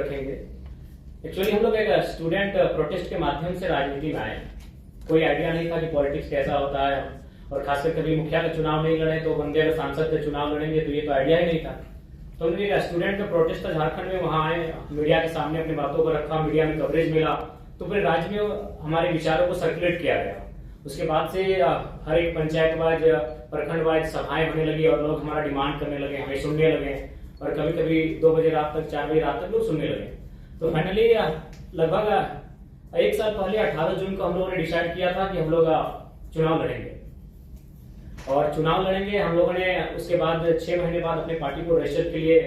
रखेंगे। एक्चुअली हम लोग एक स्टूडेंट प्रोटेस्ट के माध्यम से राजनीति में आए। कोई आइडिया नहीं था कि पॉलिटिक्स कैसा होता है, और खासकर कभी मुखिया का चुनाव नहीं लड़े तो बंदे अगर सांसद का चुनाव लड़ेंगे, तो ये तो आइडिया ही नहीं था। तो हम एक स्टूडेंट का प्रोटेस्ट था झारखंड में, वहां आए, मीडिया के सामने अपनी बातों को रखा, मीडिया में कवरेज मिला, तो पूरे राज्य में हमारे विचारों को सर्कुलेट किया गया। उसके बाद से हर एक पंचायत वाइज, प्रखंड वाइज सभाएं होने लगी और लोग हमारा डिमांड करने लगे, हमें सुनने लगे, और कभी कभी 2 बजे रात तक, 4 बजे रात तक लोग सुनने लगे। तो फाइनली लगभग 1 साल पहले 18 जून को हम लोगों ने डिसाइड किया था कि हम लोग चुनाव लड़ेंगे, और चुनाव लड़ेंगे। हम लोगों ने उसके बाद 6 महीने बाद अपने पार्टी को रजिस्टर के लिए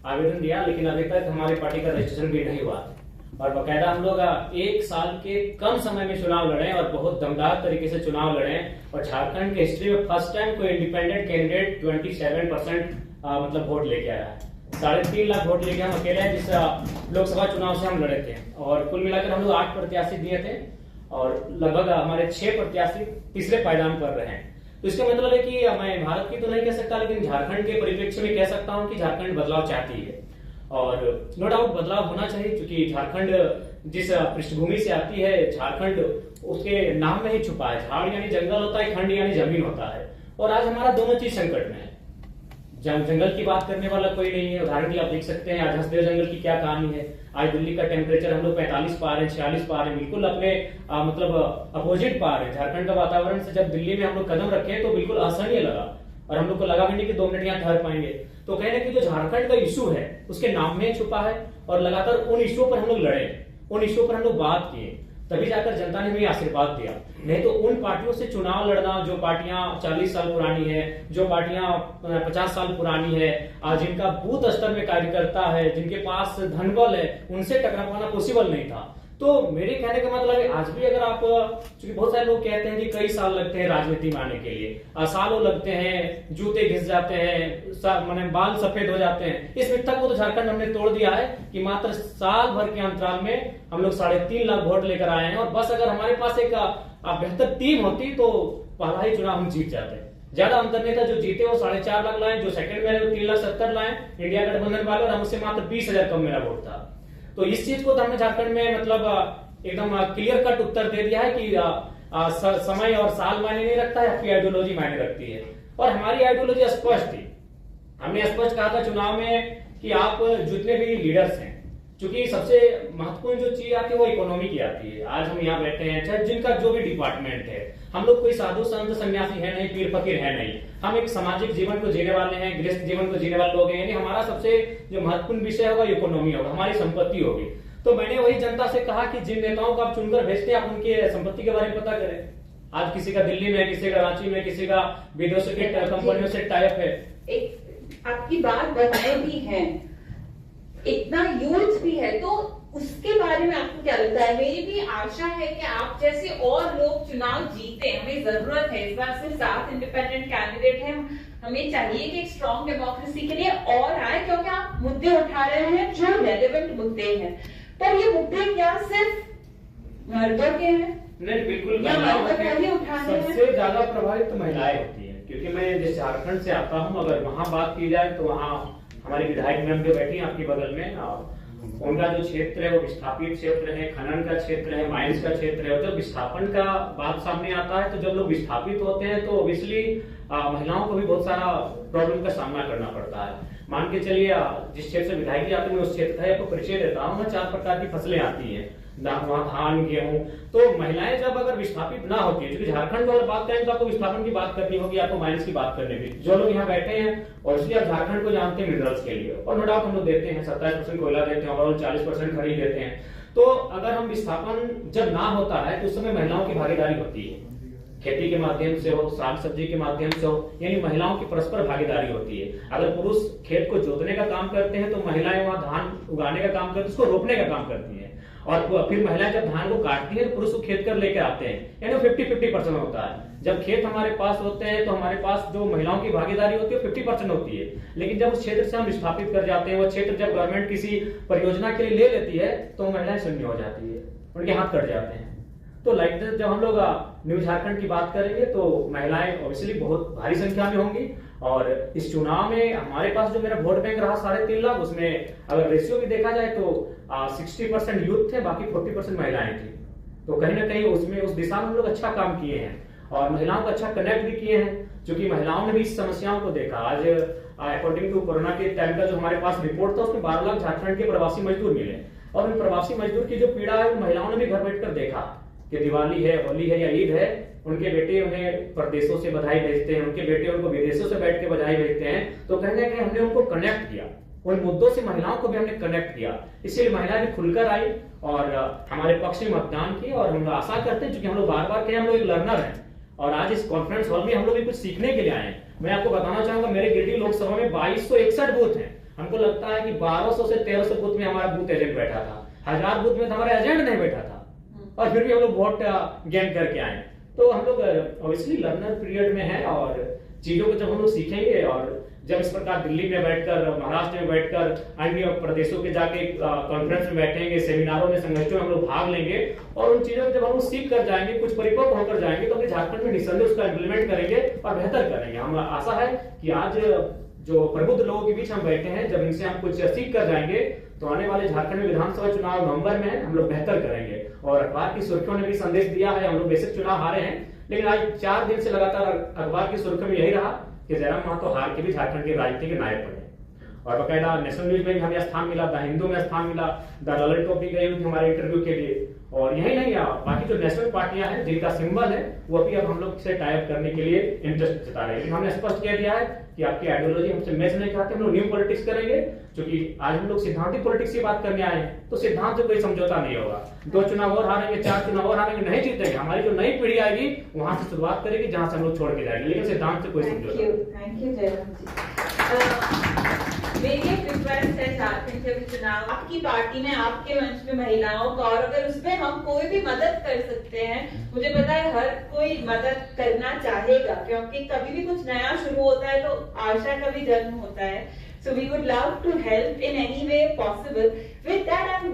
आवेदन दिया, लेकिन अभी तक हमारी पार्टी का रजिस्ट्रेशन भी नहीं हुआ। और बाकायदा हम लोग 1 साल के कम समय में चुनाव लड़े और बहुत दमदार तरीके से चुनाव लड़े, और झारखंड के हिस्ट्री में फर्स्ट टाइम कोई इंडिपेंडेंट कैंडिडेट 27% मतलब वोट लेके आया है। 3.5 लाख वोट लेके हम अकेले हैं जिस लोकसभा चुनाव से हम लड़े थे, और कुल मिलाकर हम लोग 8 प्रत्याशी दिए थे, और लगभग हमारे 6 प्रत्याशी तीसरे पायदान पर रहे हैं। तो इसका मतलब है कि मैं भारत की तो नहीं कह सकता, लेकिन झारखंड के परिप्रेक्ष्य में कह सकता हूं कि झारखंड बदलाव चाहती है, और नो डाउट बदलाव होना चाहिए, क्योंकि झारखंड जिस पृष्ठभूमि से आती है, झारखंड उसके नाम में ही छुपा है। झाड़ यानी जंगल होता है, खंड यानी जमीन होता है, और आज हमारा दोनों चीज संकट में है। जंगल की बात करने वाला कोई नहीं है। उदाहरण के लिए आप देख सकते हैं आज हंसदेव जंगल की क्या कहानी है। आज दिल्ली का टेम्परेचर हम लोग 45 पा रहे हैं, 46 पा रहे हैं, बिल्कुल अपने मतलब अपोजिट पा रहे हैं। झारखंड का वातावरण से जब दिल्ली में हम लोग कदम रखे तो बिल्कुल असहनीय लगा, और हम लोग को लगा भी नहीं कि 2 मिनट यहाँ ठहर पाएंगे। तो कहने की जो झारखंड का इशू है उसके नाम में छुपा है, और लगातार उन इशुओं पर हम लोग लड़े, उन इशुओं पर हम लोग बात किए, तभी जाकर जनता ने हमें आशीर्वाद दिया। नहीं तो उन पार्टियों से चुनाव लड़ना जो पार्टियां 40 साल पुरानी है, जो पार्टियां 50 साल पुरानी है, जिनका बूथ स्तर में कार्यकर्ता है, जिनके पास धनबल है, उनसे टकरा पाना पॉसिबल नहीं था। तो मेरे कहने का मतलब है आज भी अगर आप, क्योंकि बहुत सारे लोग कहते हैं कि कई साल लगते हैं राजनीति में आने के लिए, सालों लगते हैं, जूते घिस जाते हैं, माने बाल सफेद हो जाते हैं, इस मिथ्या को तो झारखंड हमने तोड़ दिया है कि मात्र साल भर के अंतराल में हम लोग 3.5 लाख वोट लेकर आए हैं। और बस अगर हमारे पास एक बेहतर टीम होती तो पहला ही चुनाव हम जीत जाते। ज्यादा अंतर नहीं था, जो जीते वो 4.5 लाख लाए, जो सेकंड में 3,70,000 लाए इंडिया गठबंधन वाले, और हमसे मात्र 20,000 कम मेरा वोट था। तो इस चीज को तो हमने झारखंड में मतलब एकदम क्लियर कट उत्तर दे दिया है कि समय और साल मायने नहीं रखता है, आपकी आइडियोलॉजी मायने रखती है। और हमारी आइडियोलॉजी स्पष्ट थी। हमने स्पष्ट कहा था चुनाव में कि आप जितने भी लीडर्स हैं, क्योंकि सबसे महत्वपूर्ण जो चीज आती है वो इकोनॉमी की आती है। आज हम यहाँ बैठे हैं, चाहे जिनका जो भी डिपार्टमेंट है, हम लोग कोई साधु संत सन्यासी है नहीं, पीर फकीर है नहीं, हम एक सामाजिक जीवन को जीने वाले हैं, गृहस्थ जीवन को जीने वाले लोग हैं। यानी हमारा सबसे जो महत्वपूर्ण विषय होगा इकोनॉमी होगा, हमारी संपत्ति होगी। तो मैंने वही जनता से कहा कि जिन नेताओं को आप चुनकर भेजते हैं, आप उनके संपत्ति के बारे में पता करें। आज किसी का दिल्ली में, किसी का रांची में, किसी का विदेशों के कंपनियों से टाइप है। एक आपकी बात बनाए भी है, इतना यूथ भी है, तो उसके बारे में आपको क्या लगता है? मेरी भी आशा है कि आप जैसे और लोग चुनाव जीते। हमें जरूरत है, इस बार सिर्फ 7 इंडिपेंडेंट कैंडिडेट हैं, हमें चाहिए कि एक स्ट्रॉन्ग डेमोक्रेसी के लिए और आए, क्योंकि आप मुद्दे उठा रहे हैं जो रेलेवेंट मुद्दे हैं। पर ये मुद्दे क्या सिर्फ मर्दों के हैं? नहीं, बिल्कुल सबसे ज्यादा प्रभावित तो महिलाएं होती है, क्योंकि मैं जिस झारखंड से आता हूँ, अगर वहाँ बात की जाए तो वहाँ हमारी विधायक मैम जो बैठी है आपकी बगल में, उनका जो क्षेत्र है वो विस्थापित क्षेत्र है, खनन का क्षेत्र है, माइंस का क्षेत्र है। और जब विस्थापन का बात सामने आता है तो जब लोग विस्थापित होते हैं तो ऑब्वियसली महिलाओं को भी बहुत सारा प्रॉब्लम का सामना करना पड़ता है। मान के चलिए जिस क्षेत्र से विधायक आते हैं उस क्षेत्र का आपको परिचय देता हूँ, 4 प्रकार की फसलें आती है, धान, गेहूं। तो महिलाएं जब अगर विस्थापित ना होती है, क्योंकि झारखंड को अगर बात करें तो आपको विस्थापन की बात करनी होगी, आपको माइंस की बात करनी होगी। जो लोग यहाँ बैठे हैं और इसलिए आप झारखंड को जानते हैं मिनरल्स के लिए, और नो डाउट हम लोग देते हैं 27% कोयला देते हैं, और 40% खरीद देते हैं। तो अगर हम विस्थापन जब ना होता है तो उस समय महिलाओं की भागीदारी होती है, खेती के माध्यम से हो, साग सब्जी के माध्यम से हो, यानी महिलाओं की परस्पर भागीदारी होती है। अगर पुरुष खेत को जोतने का काम करते हैं तो महिलाएं वहां धान उगाने का काम करती है, उसको रोपने का काम करती है, और फिर महिलाएं जब धान को काटती है तो पुरुष को खेत कर लेकर आते हैं, यानी 50-50% होता है। जब खेत हमारे पास होते हैं तो हमारे पास जो महिलाओं की भागीदारी होती है 50% होती है। लेकिन जब उस क्षेत्र से हम विस्थापित कर जाते हैं, वो क्षेत्र जब गवर्नमेंट किसी परियोजना के लिए ले लेती है तो महिलाएं शून्य हो जाती है, उनके हाथ कट जाते हैं। तो लाइक जब हम लोग न्यू झारखंड की बात करेंगे तो महिलाएं ऑब्वियसली बहुत भारी संख्या में होंगी, और इस चुनाव में हमारे पास जो मेरा वोट बैंक रहा 3.5 लाख, उसमें अगर रेशियो भी देखा जाए तो 60% यूथ थे, बाकी 40% महिलाएं थी। तो कहीं ना कहीं उसमें उस दिशा में हम लोग अच्छा काम किए हैं और महिलाओं को अच्छा कनेक्ट भी किए हैं, क्योंकि महिलाओं ने भी इस समस्याओं को देखा। आज अकॉर्डिंग टू कोरोना के टाइम का जो हमारे पास रिपोर्ट था, उसमें 12 लाख झारखंड के प्रवासी मजदूर मिले और उन प्रवासी मजदूर की जो पीड़ा है, उन महिलाओं ने भी घर बैठकर देखा कि दिवाली है, होली है या ईद है, उनके बेटे उन्हें प्रदेशों से बधाई भेजते हैं, उनके बेटे उनको विदेशों से बैठ के बधाई भेजते हैं। तो कहीं ना कहीं हमने उनको कनेक्ट किया, उन मुद्दों से महिलाओं को भी हमने कनेक्ट किया, इसीलिए महिलाएं भी खुलकर आई और हमारे पक्ष में मतदान किए। और हम आशा करते हैं, क्योंकि हम लोग बार बार कहें हम लोग एक लर्नर हैं और आज इस कॉन्फ्रेंस हॉल में हम लोग भी कुछ सीखने के लिए आए हैं। मैं आपको बताना चाहूंगा, मेरे गिरिडीह लोकसभा में 2261 बूथ हैं। हमको लगता है कि 1200 से 1300 बूथ में हमारा बूथ एजेंट बैठा था, 1000 बूथ में तो हमारा एजेंट नहीं बैठा था, और फिर भी हम लोग वोट गेन करके आए। तो हम लोग ऑब्वियसली लर्नर पीरियड में है और चीजों को जब हम लोग सीखेंगे और जब इस प्रकार दिल्ली में बैठकर, महाराष्ट्र में बैठकर, अन्य प्रदेशों के जाके कॉन्फ्रेंस में बैठेंगे, सेमिनारों में, संगठनों में हम लोग भाग लेंगे और उन चीजों को जब हम लोग सीख कर जाएंगे, कुछ परिपक्व होकर जाएंगे, तो अपने झारखंड में निसंदेह उसका इम्प्लीमेंट करेंगे और बेहतर करेंगे। हम आशा है कि आज जो प्रबुद्ध लोगों के बीच हम बैठे हैं, जब इनसे हम कुछ सीख कर जाएंगे तो आने वाले झारखंड में विधानसभा चुनाव नवंबर में है, हम लोग बेहतर करेंगे। और अखबार की सुर्खियों ने भी संदेश दिया है, हम लोग बेशक चुनाव हारे हैं, लेकिन आज 4 दिन से लगातार अखबार की सुर्खियों में यही रहा कि जयराम महतो हार के भी झारखंड के राजनीति के नायक बने। और बकायदा नेशनल न्यूज में भी हमें स्थान मिला, द हिंदू में स्थान मिला, द ललन टॉप भी गई थी हमारे इंटरव्यू के लिए। और यही नहीं, बाकी जो नेशनल पार्टियां हैं जिनका सिंबल है, वो भी अब हम लोग से टाई अप करने के लिए इंटरेस्ट जता रहे हैं। लेकिन हमने स्पष्ट कह दिया है कि आपकी आइडियोलॉजी हमसे मैच नहीं खाते, हम लोग न्यू पॉलिटिक्स करेंगे, क्योंकि आज हम लोग सिद्धांतिक पॉलिटिक्स की बात करने आए हैं, तो सिद्धांत से कोई समझौता नहीं होगा। 2 चुनाव और हारेंगे, 4 चुनाव और हारेंगे, नहीं जीतेंगे। हमारी जो नई पीढ़ी आएगी वहां से शुरुआत करेगी जहां से हम लोग छोड़ के जाएंगे, लेकिन सिद्धांत से कोई समझौता। थैंक यू जयराम जी। मेरी एक रिक्वेस्ट है, झारखंड के चुनाव आपकी पार्टी में, आपके मंच में महिलाओं का, और अगर उसमें हम कोई भी मदद कर सकते हैं, मुझे पता है हर कोई मदद करना चाहेगा, क्योंकि कभी भी कुछ नया शुरू होता है तो आशा का भी जन्म होता है। So we would love to help in any way possible. With that, I'm